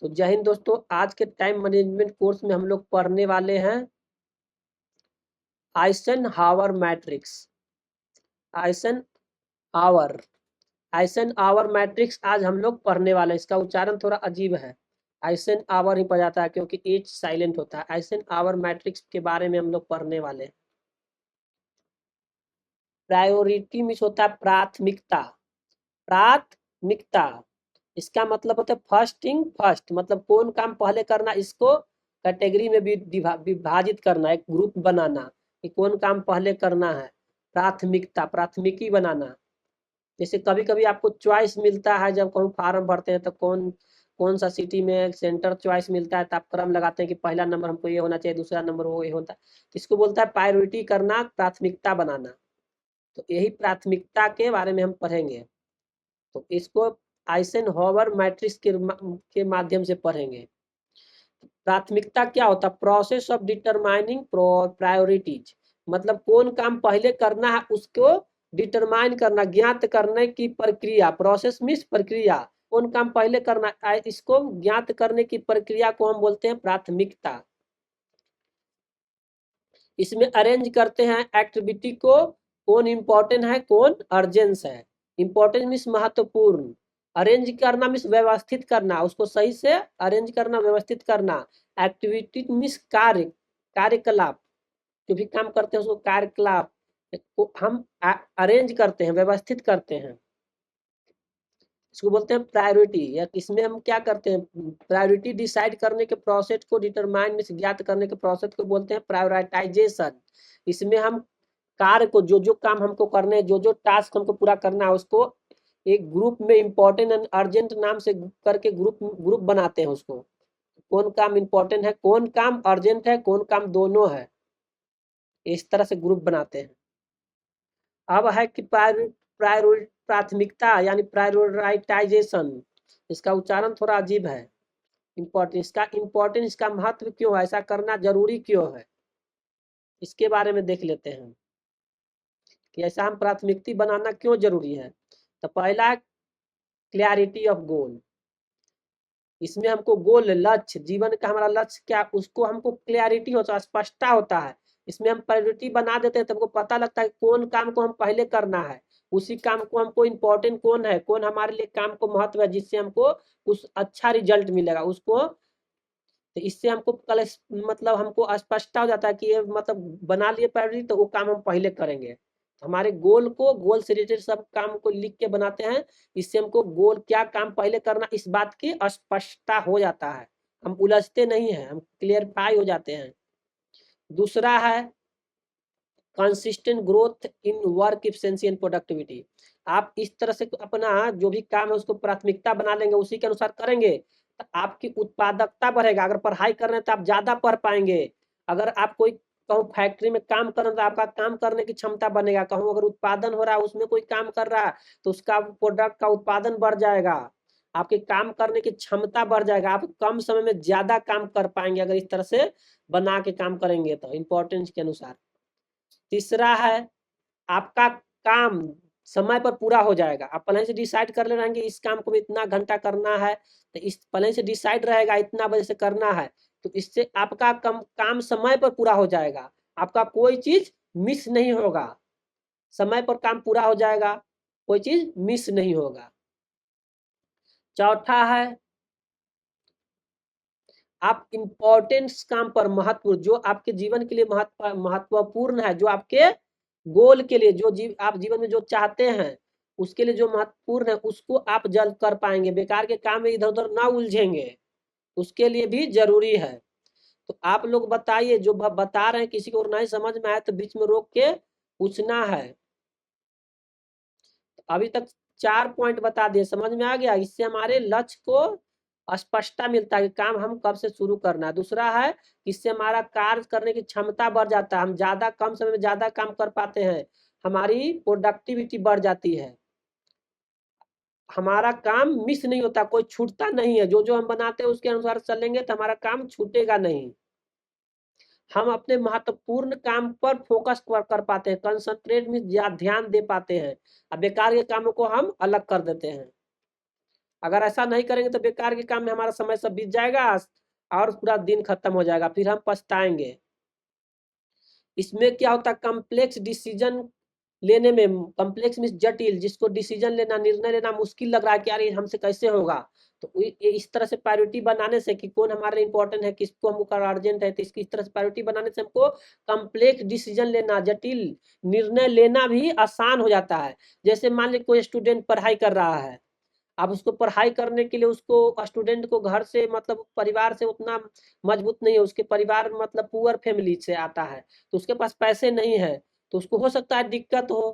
तो जय हिंद दोस्तों, आज के टाइम मैनेजमेंट कोर्स में हम लोग पढ़ने वाले हैं Eisenhower matrix. Eisenhower Eisenhower matrix आज हम लोग पढ़ने वाले हैं। इसका उच्चारण थोड़ा अजीब है, आइजनहावर ही पढ़ा जाता है क्योंकि एच साइलेंट होता है। आइजनहावर मैट्रिक्स के बारे में हम लोग पढ़ने वाले हैं। प्रायोरिटी मीन्स होता है प्राथमिकता। प्राथमिकता इसका मतलब होता है फर्स्ट थिंग फर्स्ट, मतलब कौन काम पहले करना, इसको कैटेगरी में भी विभाजित करना, एक ग्रुप बनाना कि कौन काम पहले करना है। प्राथमिकता, प्राथमिकी बनाना। जैसे कभी कभी आपको चॉइस मिलता है, जब कहूँ फॉर्म भरते हैं तो कौन कौन सा सिटी में सेंटर चॉइस मिलता है, तो आप क्रम लगाते हैं कि पहला नंबर हमको ये होना चाहिए, दूसरा नंबर वो ये होता है। इसको बोलता है प्रायोरिटी करना, प्राथमिकता बनाना। तो यही प्राथमिकता के बारे में हम पढ़ेंगे। तो इसको आइजनहावर मैट्रिक्स के माध्यम से पढ़ेंगे। प्राथमिकता क्या होता है? प्रोसेस ऑफ डिटरमाइनिंग प्रायोरिटीज, मतलब कौन काम पहले करना है उसको डिटरमाइन करना, ज्ञात करने की प्रक्रिया। प्रोसेस मीन्स प्रक्रिया, कौन काम पहले करना है इसको ज्ञात करने की प्रक्रिया को हम बोलते हैं प्राथमिकता। इसमें अरेंज करते हैं एक्टिविटी को, कौन इंपॉर्टेंट है कौन अर्जेंस है। इंपॉर्टेंट मीन्स महत्वपूर्ण, अरेंज करना मीन्स व्यवस्थित करना, उसको सही से अरेंज करना, व्यवस्थित करना। एक्टिविटी मीन्स कार्य, कार्यकलाप, जो भी काम करते हैं उसको कार्यकलाप को हम अरेंज करते हैं, व्यवस्थित करते हैं। इसको बोलते हैं प्रायोरिटी। या इसमें हम क्या करते हैं, प्रायोरिटी डिसाइड करने के प्रोसेस को, डिटरमाइन मीन्स ज्ञात करने के प्रोसेस को बोलते हैं प्रायोरिटाइजेशन। इसमें हम कार्य को, जो जो काम हमको करने हैं, जो जो टास्क हमको पूरा करना है, उसको एक ग्रुप में इंपॉर्टेंट एंड अर्जेंट नाम से करके ग्रुप बनाते हैं उसको। कौन काम इंपॉर्टेंट है, कौन काम अर्जेंट है, कौन काम दोनों है, इस तरह से ग्रुप बनाते हैं। अब है कि प्राथमिकता यानी प्रायोरिटाइजेशन। इसका उच्चारण थोड़ा अजीब है। इम्पोर्टेंस, इसका महत्व क्यों है, ऐसा करना जरूरी क्यों है, इसके बारे में देख लेते हैं कि ऐसा हम प्राथमिकता बनाना क्यों जरूरी है। तो पहला, क्लैरिटी ऑफ गोल। इसमें हमको गोल, लक्ष्य, जीवन का हमारा लक्ष्य क्या, उसको हमको क्लैरिटी होता है, स्पष्टता होता है। इसमें हम प्रायोरिटी बना देते हैं तो हमको पता लगता है कौन काम को हम पहले करना है, उसी काम को हमको इम्पोर्टेंट कौन है, कौन हमारे लिए काम को महत्व है, जिससे हमको कुछ अच्छा रिजल्ट मिलेगा उसको। तो इससे हमको कल मतलब हमको स्पष्टता हो जाता है कि ये मतलब बना लिए प्रायोरिटी तो वो काम हम पहले करेंगे। हमारे गोल को, गोल से रिलेटेड सब काम को लिख के बनाते हैं। इससे हमको गोल क्या काम पहले करना, इस बात की स्पष्टता हो जाता है, हम उलझते नहीं हैं, हम क्लियरफाई हो जाते हैं। दूसरा है consistent growth in work efficiency and productivity. आप इस तरह से अपना जो भी काम है उसको प्राथमिकता बना लेंगे, उसी के अनुसार करेंगे तो आपकी उत्पादकता बढ़ेगा। अगर पढ़ाई कर रहे हैं तो आप ज्यादा पढ़ पाएंगे। अगर आप कोई कहूँ फैक्ट्री में काम कर रहे हैं तो आपका काम करने की क्षमता बनेगा। कहूँ अगर उत्पादन हो रहा है, उसमें कोई काम कर रहा है तो उसका प्रोडक्ट का उत्पादन बढ़ जाएगा, आपके काम करने की क्षमता बढ़ जाएगा, आप कम समय में ज्यादा काम कर पाएंगे अगर इस तरह से बना के काम करेंगे तो इंपॉर्टेंस के अनुसार। तीसरा है आपका काम समय पर पूरा हो जाएगा। आप पहले से डिसाइड कर ले रहेंगे इस काम को इतना घंटा करना है, तो इस पहले से डिसाइड रहेगा इतना बजे से करना है, तो इससे आपका काम समय पर पूरा हो जाएगा, आपका कोई चीज मिस नहीं होगा, समय पर काम पूरा हो जाएगा, कोई चीज मिस नहीं होगा। चौथा है आप इंपॉर्टेंस काम पर, महत्व, जो आपके जीवन के लिए महत्वपूर्ण है, जो आपके गोल के लिए, जो आप जीवन में जो चाहते हैं उसके लिए जो महत्वपूर्ण है, उसको आप जल्द कर पाएंगे, बेकार के काम में इधर उधर ना उलझेंगे, उसके लिए भी जरूरी है। तो आप लोग बताइए, जो बता रहे हैं किसी को नहीं समझ में आए तो बीच में रोक के पूछना है। अभी तक 4 पॉइंट बता दिए, समझ में आ गया? इससे हमारे लक्ष्य को स्पष्टता मिलता है कि काम हम कब से शुरू करना है। दूसरा है इससे हमारा कार्य करने की क्षमता बढ़ जाता है, हम ज्यादा कम समय में ज्यादा काम कर पाते हैं, हमारी प्रोडक्टिविटी बढ़ जाती है, हमारा काम मिस नहीं होता, कोई छूटता नहीं है, जो जो हम बनाते हैं उसके अनुसार चलेंगे तो हमारा काम छूटेगा नहीं, हम अपने महत्वपूर्ण काम पर फोकस कर पाते हैं, कंसंट्रेट में ध्यान दे पाते हैं, अब बेकार के कामों को हम अलग कर देते हैं। अगर ऐसा नहीं करेंगे तो बेकार के काम में हमारा समय सब बीत जाएगा और पूरा दिन खत्म हो जाएगा, फिर हम पछताएंगे। इसमें क्या होता है, कॉम्प्लेक्स डिसीजन लेने में, कॉम्प्लेक्स मीन्स जटिल, जिसको डिसीजन लेना, निर्णय लेना मुश्किल लग रहा है कि यार ये हमसे कैसे होगा, तो इस तरह से प्रायोरिटी बनाने से कि कौन हमारे इंपॉर्टेंट है, किसको हमको अर्जेंट है, तो इसकी इस तरह से प्रायोरिटी बनाने से हमको कॉम्प्लेक्स डिसीजन लेना, जटिल निर्णय लेना भी आसान हो जाता है। जैसे मान लीजिए कोई स्टूडेंट पढ़ाई कर रहा है, अब उसको पढ़ाई करने के लिए उसको स्टूडेंट को घर से मतलब परिवार से उतना मजबूत नहीं है, उसके परिवार मतलब पुअर फैमिली से आता है, तो उसके पास पैसे नहीं है, तो उसको हो सकता है दिक्कत हो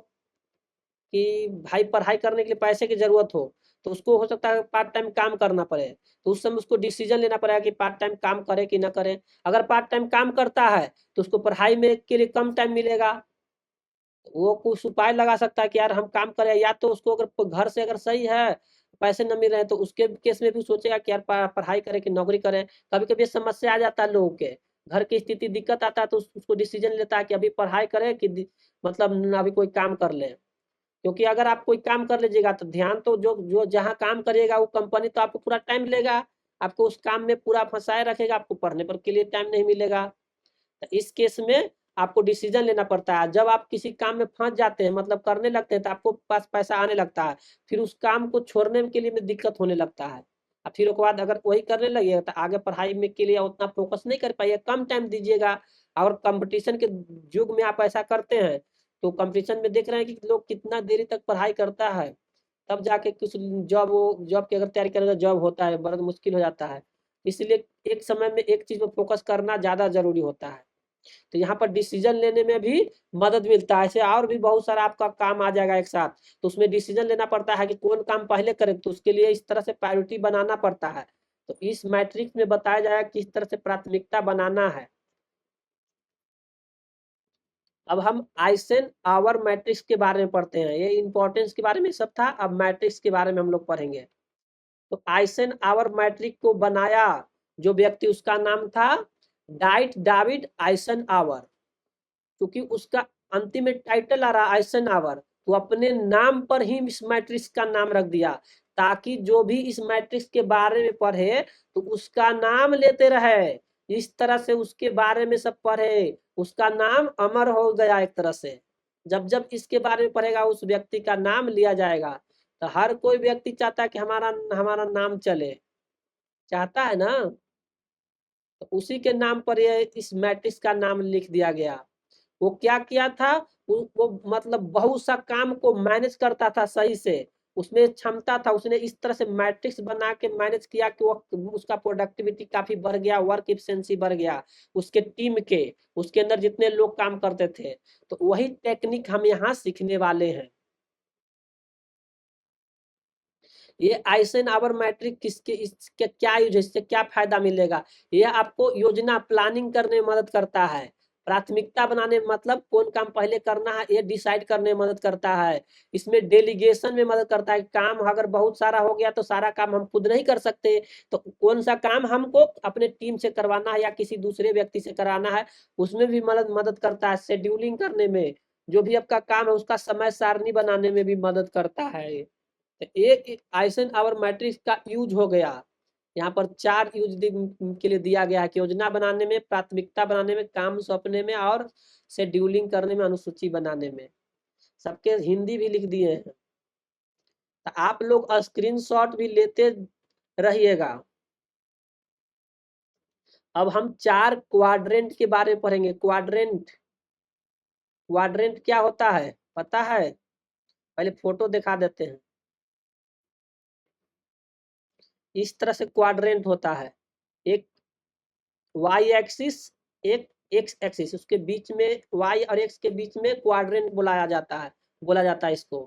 कि भाई पढ़ाई करने के लिए पैसे की जरूरत हो, तो उसको हो सकता है पार्ट टाइम काम करना पड़े, तो उस समय उसको डिसीजन लेना पड़ेगा कि पार्ट टाइम काम करे कि ना करे। अगर पार्ट टाइम काम करता है तो उसको पढ़ाई में के लिए कम टाइम मिलेगा, वो कुछ उपाय लगा सकता है कि यार हम काम करें, या तो उसको अगर घर से अगर सही है, पैसे न मिल रहे हैं, तो उसके केस में भी सोचेगा कि यार पढ़ाई करें कि नौकरी करें। कभी कभी समस्या आ जाता है लोगों के घर की स्थिति दिक्कत आता है, तो उसको डिसीजन लेता है कि अभी पढ़ाई करें कि मतलब अभी कोई काम कर ले। क्योंकि अगर आप कोई काम कर लीजिएगा तो ध्यान तो जो जो जहाँ काम करिएगा वो कंपनी तो आपको पूरा टाइम लेगा, आपको उस काम में पूरा फंसाए रखेगा, आपको पढ़ने पर के लिए टाइम नहीं मिलेगा। तो इस केस में आपको डिसीजन लेना पड़ता है। जब आप किसी काम में फंस जाते हैं, मतलब करने लगते हैं, तो आपको पास पैसा आने लगता है, फिर उस काम को छोड़ने के लिए में दिक्कत होने लगता है। और फिर उसके बाद अगर वही करने लगे तो आगे पढ़ाई में के लिए उतना फोकस नहीं कर पाइए, कम टाइम दीजिएगा। और कंपटीशन के युग में आप ऐसा करते हैं, तो कंपटीशन में देख रहे हैं कि लोग कितना देरी तक पढ़ाई करता है, तब जाके कुछ जॉब की अगर तैयारी करें तो जॉब होता है, बड़ा मुश्किल हो जाता है। इसलिए एक समय में एक चीज पर फोकस करना ज्यादा जरूरी होता है। तो यहाँ पर डिसीजन लेने में भी मदद मिलता है। ऐसे और भी बहुत सारा आपका काम आ जाएगा एक साथ, तो उसमें डिसीजन लेना पड़ता है कि कौन काम पहले करें, तो उसके लिए इस तरह से प्रायोरिटी बनाना पड़ता है। तो इस मैट्रिक्स में बताया जाएगा किस तरह से प्राथमिकता बनाना है। अब हम आइसन आवर मैट्रिक्स के बारे में पढ़ते हैं। ये इंपॉर्टेंस के बारे में सब था, अब मैट्रिक्स के बारे में हम लोग पढ़ेंगे। तो आइसन आवर मैट्रिक को बनाया जो व्यक्ति, उसका नाम था डाइट डेविड आइसन आवर। क्योंकि उसका अंतिम में टाइटल आ रहा आइसन आवर, तो अपने नाम पर ही इस मैट्रिक्स का नाम रख दिया, ताकि जो भी इस मैट्रिक्स के बारे में पढ़े तो उसका नाम लेते रहे, इस तरह से उसके बारे में सब पढ़े, उसका नाम अमर हो गया एक तरह से। जब जब इसके बारे में पढ़ेगा उस व्यक्ति का नाम लिया जाएगा, तो हर कोई व्यक्ति चाहता है कि हमारा हमारा नाम चले, चाहता है ना। तो उसी के नाम पर ये इस मैट्रिक्स का नाम लिख दिया गया। वो क्या किया था, वो मतलब बहुत सा काम को मैनेज करता था सही से, उसमें क्षमता था, उसने इस तरह से मैट्रिक्स बना के मैनेज किया कि वो उसका प्रोडक्टिविटी काफी बढ़ गया, वर्क इफिशिएंसी बढ़ गया उसके टीम के, उसके अंदर जितने लोग काम करते थे। तो वही टेक्निक हम यहाँ सीखने वाले हैं। ये आइजनहावर मैट्रिक किसके, इसके क्या यूज है, इससे क्या फायदा मिलेगा। ये आपको योजना प्लानिंग करने में मदद करता है, प्राथमिकता बनाने मतलब कौन काम पहले करना है ये डिसाइड करने में मदद करता है। इसमें डेलीगेशन में मदद करता है, काम अगर बहुत सारा हो गया तो सारा काम हम खुद नहीं कर सकते, तो कौन सा काम हमको अपने टीम से करवाना है या किसी दूसरे व्यक्ति से कराना है, उसमें भी मदद मदद करता है। शेड्यूलिंग करने में, जो भी आपका काम है उसका समय सारणी बनाने में भी मदद करता है। एक आइजनहावर मैट्रिक्स का यूज हो गया। यहाँ पर 4 यूज के लिए दिया गया है कि योजना बनाने में, प्राथमिकता बनाने में, काम सौंपने में और शेड्यूलिंग करने में, अनुसूची बनाने में। सबके हिंदी भी लिख दिए हैं, तो आप लोग स्क्रीनशॉट भी लेते रहिएगा। अब हम 4 क्वाड्रेंट के बारे में पढ़ेंगे। क्वाड्रेंट, क्वाड्रेंट क्या होता है पता है? पहले फोटो दिखा देते हैं। इस तरह से क्वाड्रेंट होता है, एक वाई एक्सिस, एक एक्स एक्सिस, उसके बीच में वाई और एक्स के बीच में क्वाड्रेंट बुलाया जाता है, बोला जाता है इसको।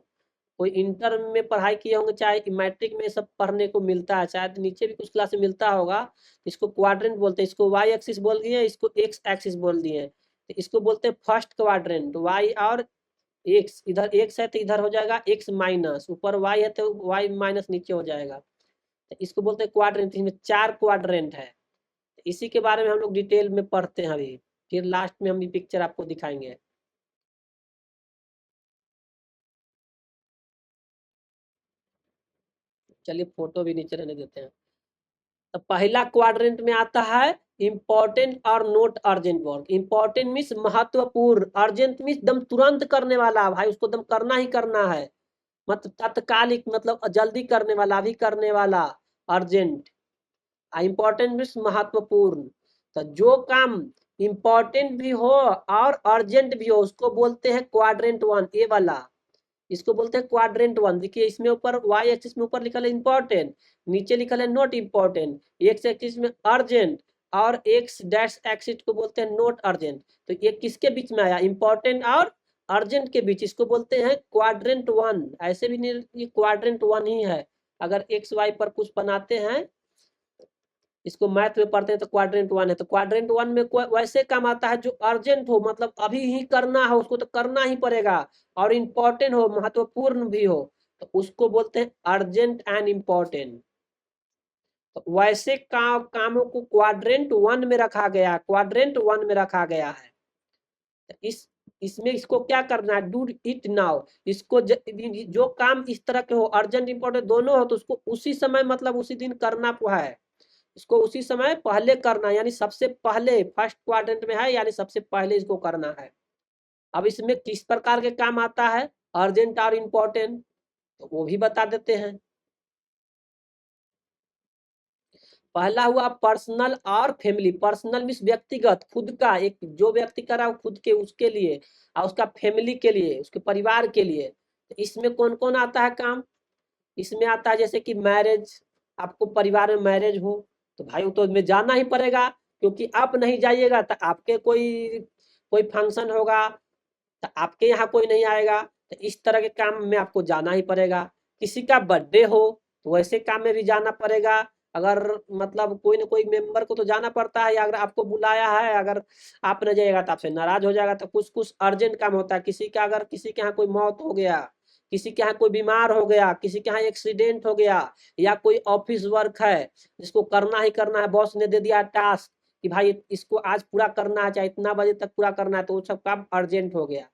कोई इंटर में पढ़ाई किए होंगे, चाहे मैट्रिक में सब पढ़ने को मिलता है, शायद नीचे भी कुछ क्लास में मिलता होगा। इसको क्वाड्रेंट बोलते हैं, इसको वाई एक्सिस बोल दिए, इसको एक्स एक्सिस बोल दिए। तो इसको बोलते हैं फर्स्ट क्वाड्रेंट। वाई और एक्स, इधर एक्स है तो इधर हो जाएगा एक्स माइनस, ऊपर वाई है तो वाई माइनस नीचे हो जाएगा। तो इसको बोलते हैं क्वाड्रेंट। इसमें 4 क्वाड्रेंट है, इसी के बारे में हम लोग डिटेल में पढ़ते हैं अभी, फिर लास्ट में हम ये पिक्चर आपको दिखाएंगे। चलिए फोटो भी नीचे रहने देते हैं। तो पहला क्वाड्रेंट में आता है इंपॉर्टेंट और note urgent work. Important means महत्वपूर्ण, अर्जेंट मीन्स दम तुरंत करने वाला, भाई उसको दम करना ही करना है, मतलब तत्कालिक, मतलब जल्दी करने वाला, अभी करने वाला, अर्जेंट। इंपॉर्टेंट मीन्स महत्वपूर्ण। तो जो काम इंपॉर्टेंट भी हो और अर्जेंट भी हो उसको बोलते हैं क्वाड्रेंट वन, ए वाला, इसको बोलते हैं क्वाड्रेंट वन। देखिए इसमें ऊपर वाई एक्सिस में ऊपर लिखा है इंपॉर्टेंट, नीचे लिखा है नॉट इंपॉर्टेंट, एक्स एक्सिस में अर्जेंट और एक्स डैश एक्सिस को बोलते हैं नॉट अर्जेंट। तो ये किसके बीच में आया, इंपॉर्टेंट और अर्जेंट के बीच, इसको बोलते हैं क्वाड्रेंट वन। ऐसे भी नहीं, ये क्वाड्रेंट वन ही है। अगर एक्स वाई पर कुछ बनाते हैं, इसको मैथ में पढ़ते हैं तो क्वाड्रेंट वन है। तो क्वाड्रेंट वन में वैसे काम आता है जो अर्जेंट हो, मतलब अभी ही करना हो उसको तो करना ही पड़ेगा, और इम्पोर्टेंट हो, महत्वपूर्ण भी हो, तो उसको बोलते हैं अर्जेंट एंड इम्पोर्टेंट। तो वैसे कामों को क्वाड्रेंट वन में रखा गया, क्वाड्रेंट वन में रखा गया है। तो इसमें इसको क्या करना है, डू इट नाउ। इसको जो काम इस तरह के हो, अर्जेंट इंपॉर्टेंट दोनों हो, तो उसको उसी समय, मतलब उसी दिन करना है, इसको उसी समय पहले करना, यानी सबसे पहले फर्स्ट क्वाड्रेंट में है, यानी सबसे पहले इसको करना है। अब इसमें किस प्रकार के काम आता है, अर्जेंट और इम्पोर्टेंट, तो वो भी बता देते हैं। पहला हुआ पर्सनल और फैमिली। पर्सनल मीन्स व्यक्तिगत, खुद का, एक जो व्यक्ति कर रहा है खुद के, उसके लिए, और उसका फैमिली के लिए, उसके परिवार के लिए। तो इसमें कौन कौन आता है काम, इसमें आता है जैसे कि मैरिज, आपको परिवार में मैरिज हो तो भाई वो तो में जाना ही पड़ेगा, क्योंकि आप नहीं जाइएगा तो आपके कोई कोई फंक्शन होगा तो आपके यहाँ कोई नहीं आएगा, तो इस तरह के काम में आपको जाना ही पड़ेगा। किसी का बर्थडे हो तो वैसे काम में भी जाना पड़ेगा, अगर मतलब कोई ना कोई मेंबर को तो जाना पड़ता है, अगर आपको बुलाया है, अगर आप न जाइएगा तो आपसे नाराज हो जाएगा। तो कुछ कुछ अर्जेंट काम होता है, किसी का अगर किसी के यहाँ कोई मौत हो गया, किसी के यहाँ कोई बीमार हो गया, किसी के यहाँ एक्सीडेंट हो गया, या कोई ऑफिस वर्क है जिसको करना ही करना है, बॉस ने दे दिया टास्क कि भाई इसको आज पूरा करना है, चाहे इतना बजे तक पूरा करना है, तो वो सब काम अर्जेंट हो गया।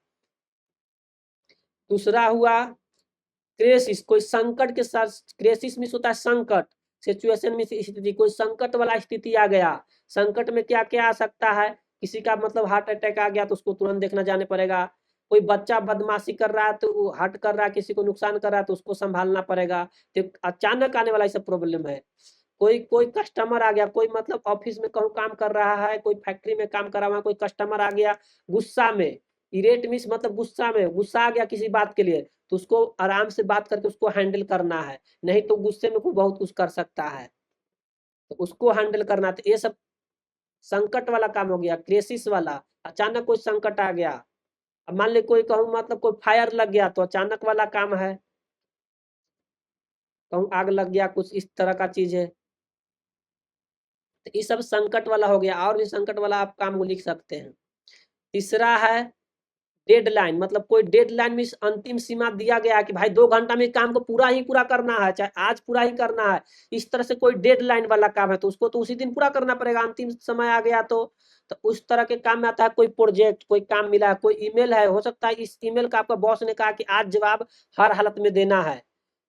दूसरा हुआ क्रेसिस, कोई संकट के साथ, क्रेसिस में होता है संकट, सिचुएशन में स्थिति, कोई संकट वाला स्थिति आ गया। संकट में क्या क्या आ सकता है, किसी का मतलब हार्ट अटैक आ गया तो उसको तुरंत देखना जाने पड़ेगा, कोई बच्चा बदमाशी कर रहा है तो हट कर रहा है, किसी को नुकसान कर रहा है तो उसको संभालना पड़ेगा। तो अचानक आने वाला सब प्रॉब्लम है। कोई कोई कस्टमर आ गया, कोई मतलब ऑफिस में कहूँ काम कर रहा है, कोई फैक्ट्री में काम कर रहा है, कोई कस्टमर आ गया गुस्सा में, इरेट मीन्स मतलब गुस्सा में, गुस्सा आ गया किसी बात के लिए, तो उसको आराम से बात करके उसको हैंडल करना है, नहीं तो गुस्से में कोई बहुत कुछ कर सकता है, तो उसको हैंडल करना। तो ये सब संकट वाला काम हो गया, क्रेसिस वाला, अचानक कोई संकट आ गया। अब मान ली कोई कहूँ मतलब कोई फायर लग गया तो अचानक वाला काम है, कहूँ आग लग गया, कुछ इस तरह का चीज है, तो ये सब संकट वाला हो गया। और भी संकट वाला आप काम को लिख सकते हैं। तीसरा है डेडलाइन, मतलब कोई डेडलाइन में अंतिम सीमा दिया गया है कि भाई 2 घंटा में काम को पूरा ही पूरा करना है, चाहे आज पूरा ही करना है, इस तरह से कोई डेडलाइन वाला काम है तो उसको तो उसी दिन पूरा करना पड़ेगा, अंतिम समय आ गया तो उस तरह के काम में आता है। कोई प्रोजेक्ट, कोई काम मिला है, कोई ईमेल है, हो सकता है इस ईमेल का आपका बॉस ने कहा कि आज जवाब हर हालत में देना है।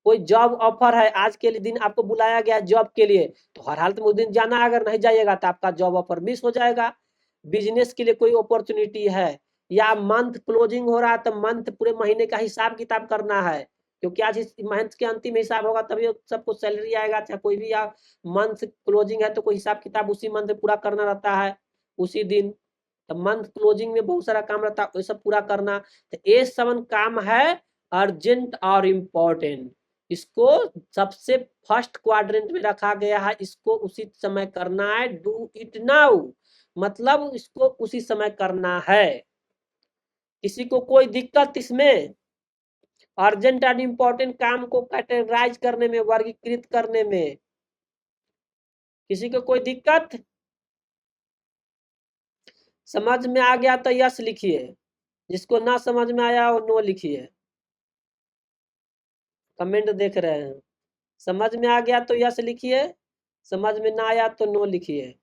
कोई जॉब ऑफर है, आज के लिए दिन आपको बुलाया गया जॉब के लिए, तो हर हालत में उस दिन जाना है, अगर नहीं जाइएगा तो आपका जॉब ऑफर मिस हो जाएगा। बिजनेस के लिए कोई अपॉर्चुनिटी है, या मंथ क्लोजिंग हो रहा है तो मंथ पूरे महीने का हिसाब किताब करना है, क्योंकि आज इस मंथ के अंतिम हिसाब होगा तभी सबको सैलरी आएगा, चाहे कोई भी मंथ क्लोजिंग है तो कोई हिसाब किताब उसी मंथ में पूरा करना रहता है, उसी दिन। तो मंथ क्लोजिंग में बहुत सारा काम रहता है, वो सब पूरा करना। तो ये सब काम है अर्जेंट और इम्पोर्टेंट, इसको सबसे फर्स्ट क्वाड्रेंट में रखा गया है, इसको उसी समय करना है, डू इट नाउ, मतलब इसको उसी समय करना है। किसी को कोई दिक्कत इसमें, अर्जेंट एंड इम्पोर्टेंट काम को कैटेगराइज करने में, वर्गीकृत करने में किसी को कोई दिक्कत, समझ में आ गया तो यस लिखिए, जिसको ना समझ में आया वो नो लिखिए, कमेंट देख रहे हैं। समझ में आ गया तो यस लिखिए, समझ में ना आया तो नो लिखिए।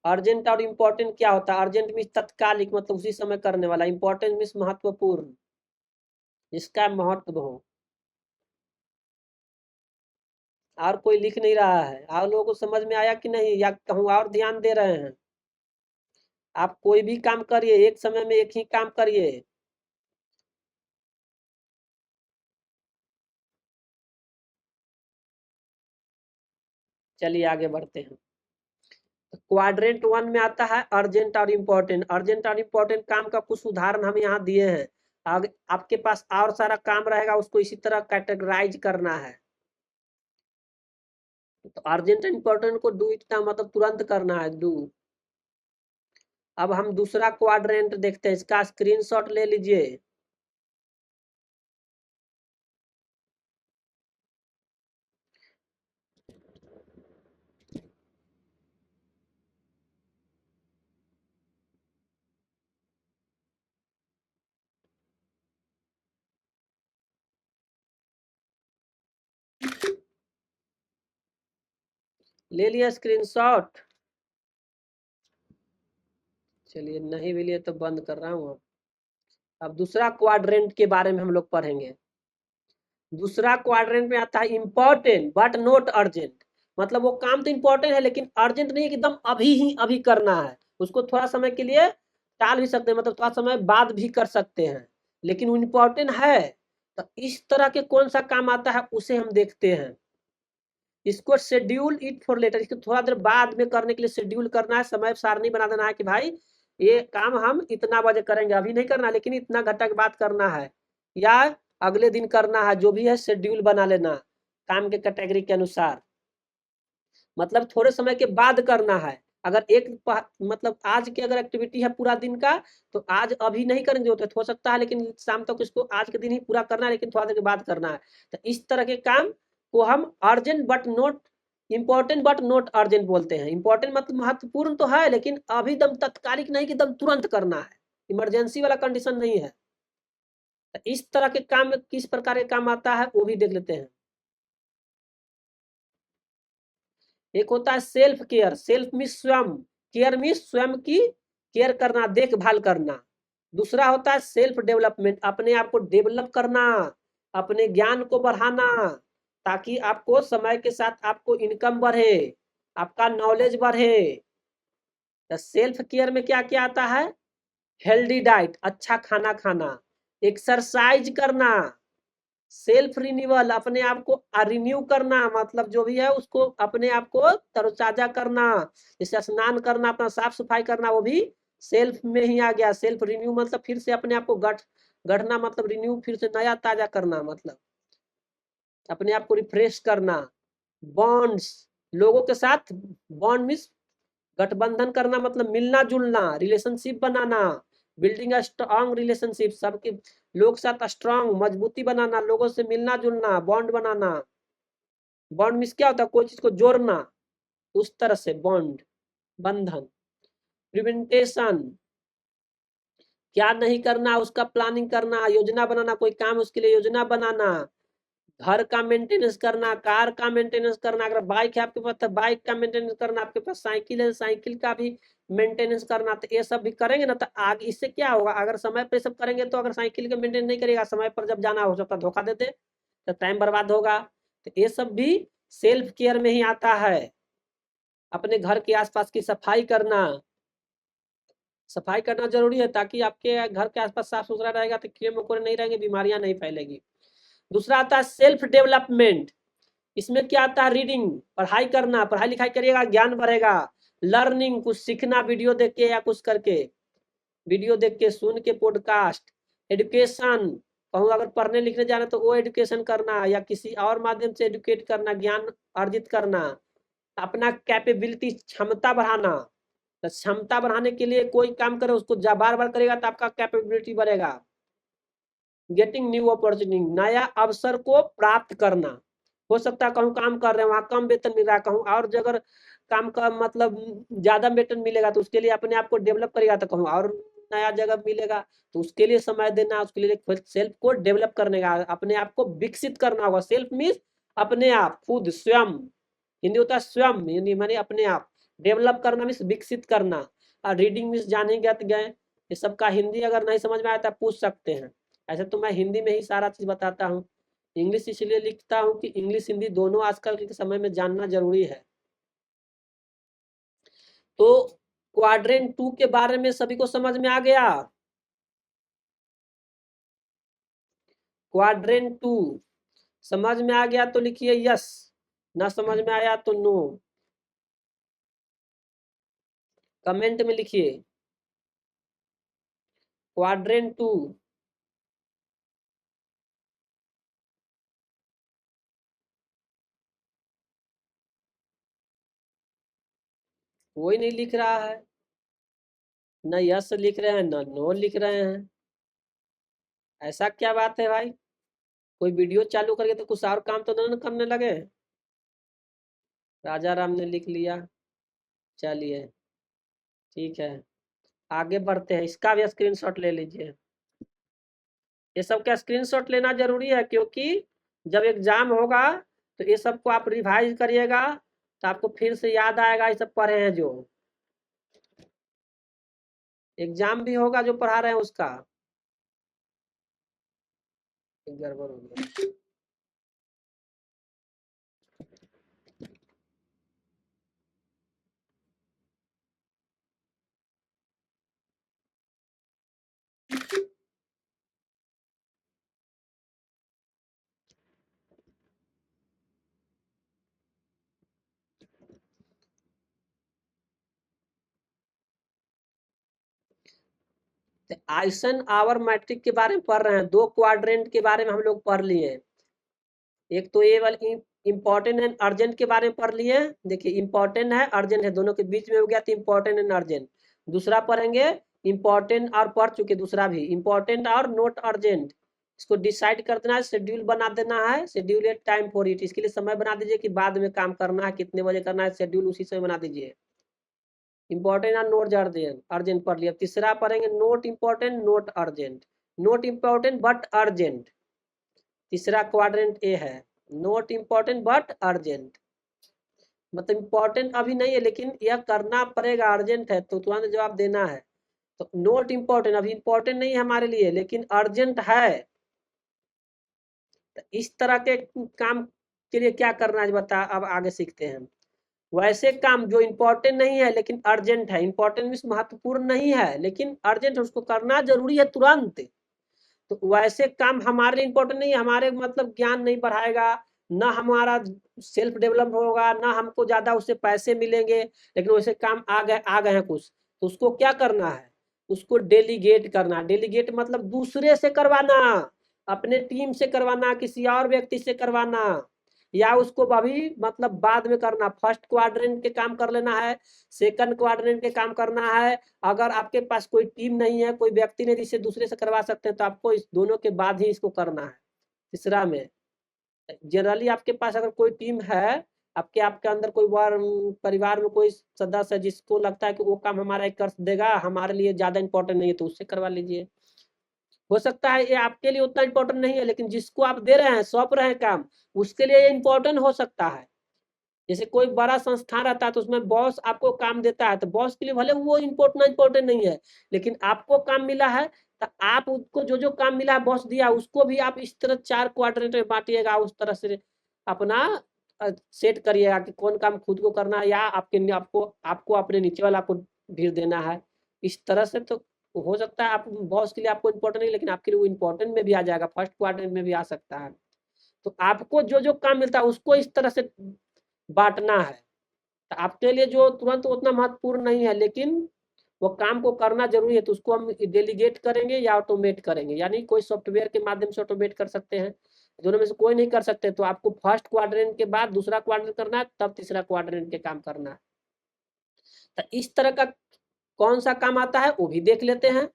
अर्जेंट और इम्पोर्टेंट क्या होता है, अर्जेंट मीन्स तत्कालिक, मतलब उसी समय करने वाला, इम्पोर्टेंट मीन्स महत्वपूर्ण, जिसका महत्व हो। और कोई लिख नहीं रहा है। आप लोगों को समझ में आया कि नहीं, या कहूँ और ध्यान दे रहे हैं? आप कोई भी काम करिए, एक समय में एक ही काम करिए। चलिए आगे बढ़ते हैं। क्वाड्रेंट 1 में आता है अर्जेंट और इम्पोर्टेंट। अर्जेंट और इम्पोर्टेंट काम का कुछ उदाहरण हम यहाँ दिए हैं। आगे आपके पास और सारा काम रहेगा, उसको इसी तरह कैटेगराइज करना है। तो अर्जेंट एंड इम्पोर्टेंट को डू इट का मतलब तुरंत करना है, डू। अब हम दूसरा क्वाड्रेंट देखते हैं, इसका स्क्रीनशॉट ले लीजिए। ले लिया स्क्रीनशॉट? चलिए नहीं भी लिए तो बंद कर रहा हूँ। अब दूसरा क्वाड्रेंट के बारे में हम लोग पढ़ेंगे। दूसरा क्वाड्रेंट में आता है इम्पोर्टेंट बट नॉट अर्जेंट। मतलब वो काम तो इम्पोर्टेंट है लेकिन अर्जेंट नहीं है कि एकदम अभी ही अभी करना है। उसको थोड़ा समय के लिए टाल भी सकते हैं, मतलब थोड़ा समय बाद भी कर सकते हैं, लेकिन वो इम्पोर्टेंट है। तो इस तरह के कौन सा काम आता है उसे हम देखते हैं। इसको शेड्यूल इट फॉर लेटर, इसको थोड़ा देर बाद में करने के लिए शेड्यूल करना है, समय सारणी बना देना है कि भाई ये काम हम इतना बजे करेंगे, अभी नहीं करना लेकिन इतना घंटा के बाद करना है, या अगले दिन करना है, जो भी है शेड्यूल बना लेना काम के कैटेगरी के अनुसार। मतलब थोड़े समय के बाद करना है। अगर एक मतलब आज की अगर एक्टिविटी है पूरा दिन का, तो आज अभी नहीं करेंगे तो हो सकता है, लेकिन शाम तक इसको आज के दिन ही पूरा करना है, लेकिन थोड़ा देर के बाद करना है। तो इस तरह के काम को हम urgent but not important but not urgent बोलते हैं। इंपॉर्टेंट मतलब महत्वपूर्ण तो है, लेकिन अभी दम तत्कालिक नहीं कि दम तुरंत करना है, इमरजेंसी वाला कंडीशन नहीं है। तो इस तरह के काम किस प्रकार के काम आता है वो भी देख लेते हैं। एक होता है सेल्फ केयर। सेल्फ मीन्स स्वयं, केयर मीन्स स्वयं की केयर करना, देखभाल करना। दूसरा होता है सेल्फ डेवलपमेंट, अपने आप को डेवलप करना, अपने ज्ञान को बढ़ाना, ताकि आपको समय के साथ आपको इनकम बढ़े, आपका नॉलेज बढ़े। तो सेल्फ केयर में क्या क्या आता है? हेल्दी डाइट, अच्छा खाना खाना, एक्सरसाइज करना, सेल्फ रिन्यूअल, अपने आप को रिन्यू करना, मतलब जो भी है उसको अपने आप को तरोताजा करना, जैसे स्नान करना, अपना साफ सफाई करना, वो भी सेल्फ में ही आ गया। सेल्फ रिन्यू मतलब फिर से अपने आप को गढ़ना, मतलब रिन्यू फिर से नया ताजा करना, मतलब अपने आप को रिफ्रेश करना। बॉन्ड्स, लोगों के साथ बॉन्ड मीन्स गठबंधन करना, मतलब मिलना जुलना, relationship banana, building a strong relationship, सबके लोग साथ स्ट्रॉन्ग मजबूती बनाना, लोगों से मिलना जुलना, बॉन्ड बनाना। बॉन्ड मीन्स क्या होता है? कोई चीज को जोड़ना, उस तरह से बॉन्ड, बंधन। प्रिवेंटेशन, क्या नहीं करना उसका प्लानिंग करना, योजना बनाना, कोई काम उसके लिए योजना बनाना। घर का मेंटेनेंस करना, कार का मेंटेनेंस करना, अगर बाइक है आपके पास तो बाइक का मेंटेनेंस करना, आपके पास साइकिल है साइकिल का भी मेंटेनेंस करना। तो ये सब भी करेंगे ना, तो आगे इससे क्या होगा? अगर समय पर सब करेंगे तो अगर साइकिल का मेंटेन नहीं करेगा, समय पर जब जाना हो सकता धोखा देते तो टाइम बर्बाद होगा। तो ये सब भी सेल्फ केयर में ही आता है। अपने घर के आसपास की सफाई करना, सफाई करना जरूरी है, ताकि आपके घर के आसपास साफ सुथरा रहेगा तो कीड़े मकोड़े नहीं रहेंगे, बीमारियां नहीं फैलेगी। दूसरा आता है सेल्फ डेवलपमेंट। इसमें क्या आता है? रीडिंग, पढ़ाई करना, पढ़ाई लिखाई करिएगा ज्ञान बढ़ेगा। लर्निंग, कुछ सीखना वीडियो देख के या कुछ करके, वीडियो देख के, सुन के, पॉडकास्ट। एजुकेशन, कहूँ अगर पढ़ने लिखने जाना तो वो एजुकेशन करना, या किसी और माध्यम से एजुकेट करना, ज्ञान अर्जित करना। अपना कैपेबिलिटी, क्षमता बढ़ाना। तो क्षमता बढ़ाने के लिए कोई काम करे उसको बार बार करेगा तो आपका कैपेबिलिटी बढ़ेगा। गेटिंग न्यू अपॉर्चुनिटी, नया अवसर को प्राप्त करना। हो सकता है कहूँ काम कर रहे हैं वहां कम वेतन मिल रहा है, कहूँ और जगह काम का मतलब ज्यादा वेतन मिलेगा, तो उसके लिए अपने आप को डेवलप करेगा, तो कहूँ और नया जगह मिलेगा, तो उसके लिए समय देना, उसके लिए सेल्फ को डेवलप करने का, अपने आप को विकसित करना होगा। सेल्फ मीन्स अपने आप, खुद, स्वयं। हिंदी होता है स्वयं, हिंदी माने अपने आप। डेवलप करना मीन्स विकसित करना। और रीडिंग मीन्स जाने गए। ये सबका हिंदी अगर नहीं समझ में आया तो पूछ सकते हैं, ऐसे तो मैं हिंदी में ही सारा चीज बताता हूँ। इंग्लिश इसलिए लिखता हूँ कि इंग्लिश हिंदी दोनों आजकल के समय में जानना जरूरी है। तो क्वाड्रेंट 2 के बारे में सभी को समझ में आ गया। क्वाड्रेंट 2 समझ में आ गया तो लिखिए यस, ना समझ में आया तो नो, कमेंट में लिखिए क्वाड्रेंट 2। कोई नहीं लिख रहा है, न यस लिख रहे हैं न नो लिख रहे हैं। ऐसा क्या बात है भाई? कोई वीडियो चालू करके तो कुछ और काम तो न करने लगे। राजा राम ने लिख लिया, चलिए ठीक है, आगे बढ़ते हैं। इसका भी स्क्रीनशॉट ले लीजिए। ये सब का स्क्रीनशॉट लेना जरूरी है, क्योंकि जब एग्जाम होगा तो ये सबको आप रिवाइज करिएगा तो आपको फिर से याद आएगा ये सब पढ़े हैं जो। एग्जाम भी होगा जो पढ़ा रहे हैं उसका। गड़बड़ हो गया। आइसन आवर मैट्रिक के बारे में पढ़ रहे हैं। दो क्वाड्रेंट के बारे में हम लोग पढ़ लिए। एक तो ये वाली इंपॉर्टेंट एंड अर्जेंट के बारे में पढ़ लिए। देखिए इंपॉर्टेंट है अर्जेंट है, दोनों के बीच में हो गया तो इंपॉर्टेंट एंड अर्जेंट। दूसरा पढ़ेंगे इंपॉर्टेंट और पढ़ चुके, दूसरा भी इंपॉर्टेंट और नोट अर्जेंट। इसको डिसाइड कर देना है, शेड्यूल बना देना है, schedule at time for it. इसके लिए समय बना दीजिए कि बाद में काम करना है, कितने बजे करना है, शेड्यूल उसी समय बना दीजिए। इंपॉर्टेंट और नोट अर्जेंट, अर्जेंट पढ़ लिया। तीसरा पढ़ेंगे note important note urgent. Note important but urgent, तीसरा क्वाड्रेंट ए है। नोट इंपॉर्टेंट बट अर्जेंट मतलब इंपॉर्टेंट अभी नहीं है लेकिन यह करना पड़ेगा, अर्जेंट है तो तुरंत जवाब देना है। तो नोट इंपॉर्टेंट अभी इंपॉर्टेंट नहीं है हमारे लिए लेकिन अर्जेंट है। तो इस तरह के काम के लिए क्या करना है बता, अब आगे सीखते हैं। वैसे काम जो इंपॉर्टेंट नहीं है लेकिन अर्जेंट है, इंपॉर्टेंट मीन्स महत्वपूर्ण नहीं है लेकिन अर्जेंट है, उसको करना जरूरी है तुरंत। तो वैसे काम हमारे लिए इंपॉर्टेंट नहीं है, हमारे मतलब ज्ञान नहीं बढ़ाएगा, ना हमारा सेल्फ डेवलप होगा, ना हमको ज्यादा उससे पैसे मिलेंगे, लेकिन वैसे काम आ गए हैं कुछ, तो उसको क्या करना है, उसको डेलीगेट करना। डेलीगेट मतलब दूसरे से करवाना, अपने टीम से करवाना, किसी और व्यक्ति से करवाना, या उसको अभी मतलब बाद में करना। फर्स्ट क्वाड्रेंट के काम कर लेना है, सेकंड क्वाड्रेंट के काम करना है। अगर आपके पास कोई टीम नहीं है, कोई व्यक्ति नहीं जिससे दूसरे से करवा सकते हैं, तो आपको इस दोनों के बाद ही इसको करना है। तीसरा में जनरली आपके पास अगर कोई टीम है, आपके आपके अंदर कोई परिवार में कोई सदस्य है जिसको लगता है कि वो काम हमारा एक कर देगा, हमारे लिए ज्यादा इंपॉर्टेंट नहीं है, तो उससे करवा लीजिए। हो सकता है ये आपके लिए उतना इंपॉर्टेंट नहीं है लेकिन जिसको आप दे रहे हैं, सौंप रहे हैं काम, उसके लिए ये इंपॉर्टेंट हो सकता है। जैसे कोई बड़ा संस्थान रहता है तो उसमें बॉस आपको काम देता है, तो बॉस के लिए भले वो इम्पोर्टेंट नहीं है लेकिन आपको काम मिला है, तो आप उसको जो जो काम मिला है बॉस दिया उसको भी आप इस तरह 4 क्वाड्रेंट में बांटिएगा, उस तरह से अपना सेट करिएगा कि कौन काम खुद को करना है या आपको आपको अपने नीचे वाला को भीड़ देना है। इस तरह से तो हो सकता है आप बॉस के लिए आपको इम्पोर्टेंट नहीं लेकिन आपके लिए वो इम्पोर्टेंट में भी आ जाएगा, फर्स्ट क्वाड्रेंट में भी आ सकता है। तो आपको जो जो काम मिलता है उसको इस तरह से बांटना है। तो आपके लिए जो तुरंत उतना महत्वपूर्ण नहीं है लेकिन वो काम को करना जरूरी है, तो उसको हम डेलीगेट करेंगे या ऑटोमेट करेंगे, यानी कोई सॉफ्टवेयर के माध्यम से ऑटोमेट कर सकते हैं। दोनों में से कोई नहीं कर सकते, तो आपको फर्स्ट क्वाड्रेंट के बाद दूसरा क्वाड्रेंट करना है, तब तीसरा क्वाड्रेंट के काम करना है। तो इस तरह का कौन सा काम आता है वो भी देख लेते हैं।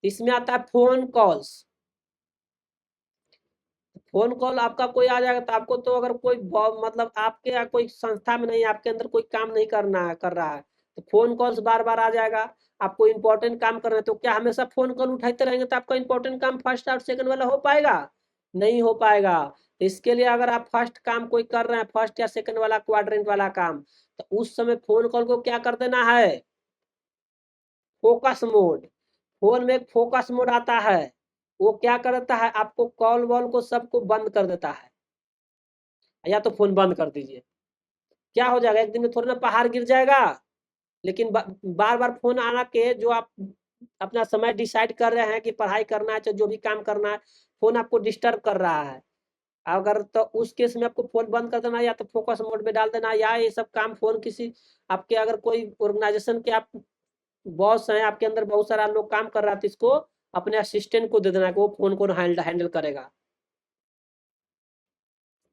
इसमें आता है फोन कॉल्स। फोन कॉल आपका कोई आ जाएगा तो आपको तो अगर कोई मतलब आपके या कोई संस्था में नहीं, आपके अंदर कोई काम नहीं करना है, कर रहा है, तो फोन कॉल्स बार बार आ जाएगा। आपको इंपॉर्टेंट काम करना है तो क्या हमेशा फोन कॉल उठाते रहेंगे तो आपका इंपॉर्टेंट काम फर्स्ट और सेकंड वाला हो पाएगा? नहीं हो पाएगा। तो इसके लिए अगर आप फर्स्ट काम कोई कर रहे हैं, फर्स्ट या सेकंड वाला क्वाड्रेंट वाला काम, तो उस समय फोन कॉल को क्या कर देना है, फोकस मोड। फोन में एक फोकस मोड आता है, वो क्या करता है, आपको कॉल वॉल को सबको बंद कर देता है, या तो फोन बंद कर दीजिए। क्या हो जाएगा, एक दिन में थोड़ा ना पहाड़ गिर जाएगा। लेकिन बार बार फोन आना के जो आप अपना समय डिसाइड कर रहे हैं कि पढ़ाई करना है चाहे जो भी काम करना है, फोन आपको डिस्टर्ब कर रहा है। अगर तो उस केस में आपको फोन बंद कर देना, या तो फोकस मोड में डाल देना, या ये सब काम फोन किसी आपके अगर कोई ऑर्गेनाइजेशन के आप बॉस हैं, आपके अंदर बहुत सारा लोग काम कर रहा है, तो इसको अपने असिस्टेंट को दे देना कि वो फोन को हैंडल करेगा,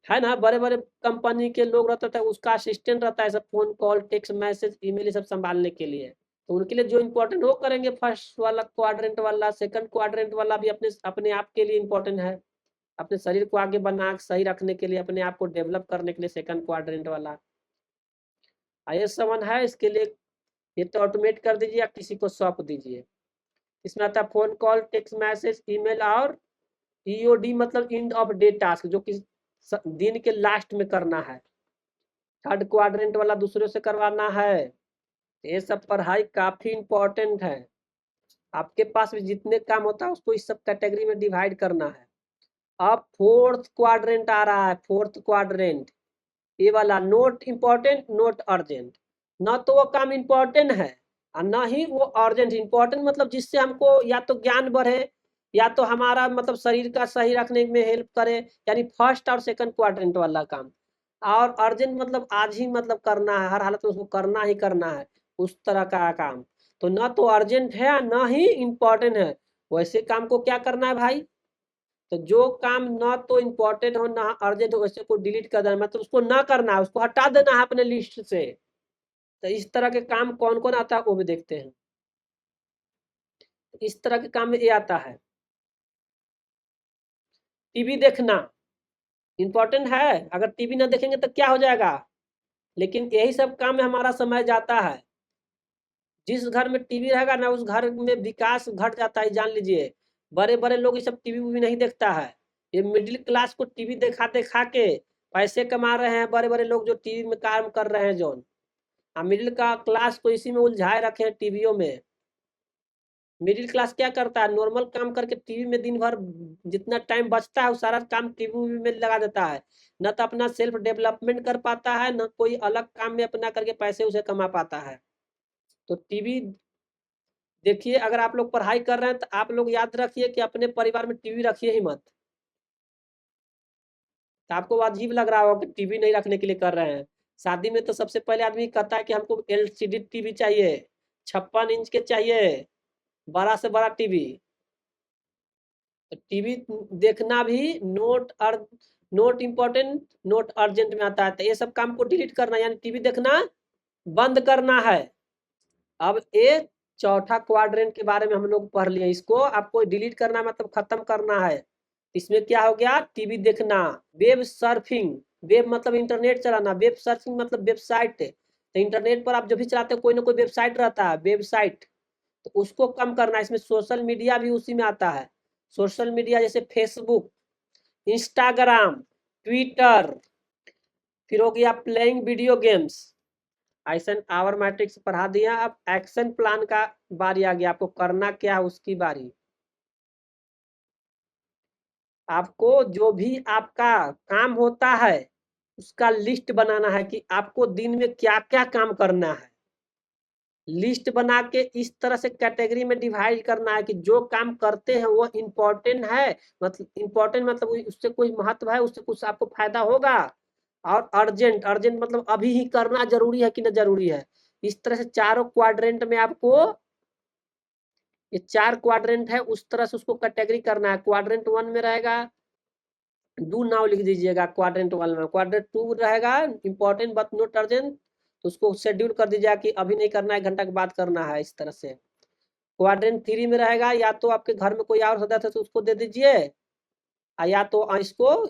है ना। बड़े बड़े कंपनी के लोग रहते थे, उसका असिस्टेंट रहता है सब phone call text message email ये सब संभालने के लिए। तो उनके लिए जो इम्पोर्टेंट वो करेंगे, फर्स्ट वाला क्वाड्रेंट वाला, सेकंड क्वाड्रेंट वाला भी अपने अपने आप के लिए इम्पोर्टेंट है, अपने शरीर को आगे बना सही रखने के लिए, अपने आप को डेवलप करने के लिए सेकंड क्वाड्रेंट वाला IS7 है। इसके लिए ये तो ऑटोमेट कर दीजिए या किसी को सौंप दीजिए। इसमें आता है phone call text message email और EOD मतलब एंड ऑफ डे टास्क, जो कि दिन के लास्ट में करना है। थर्ड क्वाड्रेंट वाला दूसरे से करवाना है। ये सब पढ़ाई काफी इंपॉर्टेंट है। आपके पास भी जितने काम होता है उसको इस सब कैटेगरी में डिवाइड करना है। अब फोर्थ क्वाड्रेंट आ रहा है, फोर्थ क्वाड्रेंट ये वाला, नोट इम्पोर्टेंट नोट अर्जेंट। ना तो वो काम इम्पोर्टेंट है और ना ही वो अर्जेंट। इम्पोर्टेंट मतलब जिससे हमको या तो ज्ञान बढ़े या तो हमारा मतलब शरीर का सही रखने में हेल्प करे, यानी फर्स्ट और सेकंड क्वाड्रेंट वाला काम। और अर्जेंट मतलब आज ही मतलब करना है, हर हालत में उसको करना ही करना है, उस तरह का काम। तो ना तो अर्जेंट है ना ही इम्पोर्टेंट है, वैसे काम को क्या करना है भाई, तो जो काम ना तो इम्पोर्टेंट हो ना अर्जेंट हो वैसे को डिलीट कर देना, मतलब उसको ना करना है, उसको हटा देना है अपने लिस्ट से। तो इस तरह के काम कौन कौन आता है वो भी देखते हैं। इस तरह के काम में ये आता है, टीवी देखना इम्पोर्टेंट है। अगर टीवी ना देखेंगे तो क्या हो जाएगा, लेकिन यही सब काम में हमारा समय जाता है। जिस घर में टीवी रहेगा ना उस घर में विकास घट जाता है, जान लीजिए। बड़े बड़े लोग ये सब टीवी वूवी नहीं देखता है, ये मिडिल क्लास को टीवी देखा देखा के पैसे कमा रहे हैं बड़े बड़े लोग जो टीवी में काम कर रहे हैं जोन। मिडिल का क्लास को इसी में उलझाए रखे हैं टीवियों में। मिडिल क्लास क्या करता है, नॉर्मल काम करके टीवी में दिन भर जितना टाइम बचता है वो सारा काम टीवी में लगा देता है। न तो अपना सेल्फ डेवलपमेंट कर पाता है, न कोई अलग काम में अपना करके पैसे उसे कमा पाता है। तो टीवी देखिए, अगर आप लोग पढ़ाई कर रहे हैं तो आप लोग याद रखिए कि अपने परिवार में टीवी रखिए ही मत। तो आपको अजीब लग रहा होगा कि टीवी नहीं रखने के लिए कर रहे हैं। शादी में तो सबसे पहले आदमी कहता है कि हमको LCD टीवी चाहिए, 56 इंच के चाहिए, बड़ा से बड़ा टीवी। तो टीवी देखना भी नोट इम्पोर्टेंट नोट अर्जेंट में आता है। तो ये सब काम को डिलीट करना यानी टीवी देखना बंद करना है। अब एक चौथा क्वाड्रेंट के बारे में हम लोग पढ़ लिए, इसको आपको डिलीट करना मतलब खत्म करना है। इसमें क्या हो गया, टीवी देखना, वेब सर्फिंग, वेब मतलब इंटरनेट चलाना, वेब सर्फिंग मतलब वेबसाइट। तो इंटरनेट पर आप जो भी चलाते हो कोई ना कोई वेबसाइट रहता है, वेबसाइट, तो उसको कम करना है। इसमें सोशल मीडिया भी उसी में आता है। सोशल मीडिया जैसे फेसबुक, इंस्टाग्राम, ट्विटर, फिर हो गया playing video games. Our matrix पढ़ा दिया। अब एक्शन प्लान का बारी आ गया, आपको करना क्या है उसकी बारी। आपको जो भी आपका काम होता है उसका लिस्ट बनाना है कि आपको दिन में क्या क्या काम करना है। लिस्ट बना के इस तरह से कैटेगरी में डिवाइड करना है कि जो काम करते हैं वो इम्पोर्टेंट है, मतलब इम्पोर्टेंट मतलब उससे कोई महत्व है, उससे कुछ आपको फायदा होगा। और अर्जेंट, अर्जेंट मतलब अभी ही करना जरूरी है कि ना जरूरी है। इस तरह से चारों क्वाड्रेंट में आपको, ये 4 क्वाड्रेंट है उस तरह से उसको कैटेगरी करना है। क्वाड्रेंट 1 में रहेगा, डू नाउ लिख दीजिएगा क्वाड्रेंट 1 में। क्वाड्रेंट 2 रहेगा इंपॉर्टेंट बट नॉट अर्जेंट, तो उसको शेड्यूल कर दीजिएगा कि अभी नहीं करना है, 1 घंटा के बाद करना है, इस तरह से। क्वाड्रेंट 3 में रहेगा, या तो आपके घर में कोई और सदस्य है तो उसको दे दीजिए, या तो इसको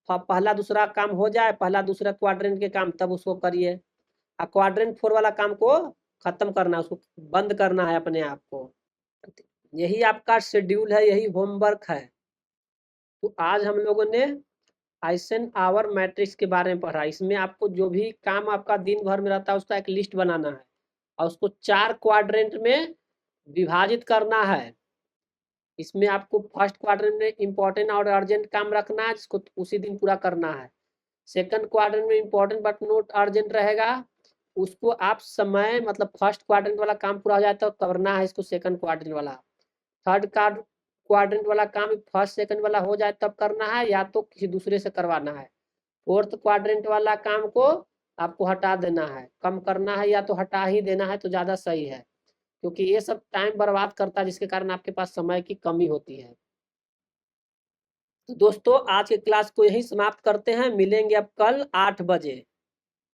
पहला दूसरा काम हो जाए, पहला दूसरा क्वाड्रेंट के काम तब उसको करिए। क्वाड्रेंट 4 वाला काम को खत्म करना है, उसको बंद करना है अपने आप को। यही आपका शेड्यूल है, यही होमवर्क है। तो आज हम लोगों ने आवर मैट्रिक्स के बारे में पढ़ा। इसमें आपको जो भी काम आपका दिन भर में रहता है उसका एक लिस्ट बनाना है और उसको 4 क्वाड्रेंट में विभाजित करना है। इसमें आपको फर्स्ट क्वाड्रेंट में इंपॉर्टेंट और अर्जेंट काम रखना है, जिसको उसी दिन पूरा करना है। सेकंड क्वाड्रेंट में इंपॉर्टेंट बट नॉट अर्जेंट रहेगा, उसको आप समय मतलब फर्स्ट क्वाड्रेंट वाला काम पूरा हो जाए तो करना है इसको सेकंड क्वाड्रेंट वाला। थर्ड क्वाड्रेंट वाला काम फर्स्ट सेकंड वाला हो जाए तब करना है, या तो किसी दूसरे से करवाना है। फोर्थ क्वाड्रेंट वाला काम को आपको हटा देना है, कम करना है या तो हटा ही देना है तो ज्यादा सही है, क्योंकि ये सब टाइम बर्बाद करता है, जिसके कारण आपके पास समय की कमी होती है। तो दोस्तों आज के क्लास को यही समाप्त करते हैं, मिलेंगे अब कल 8 बजे।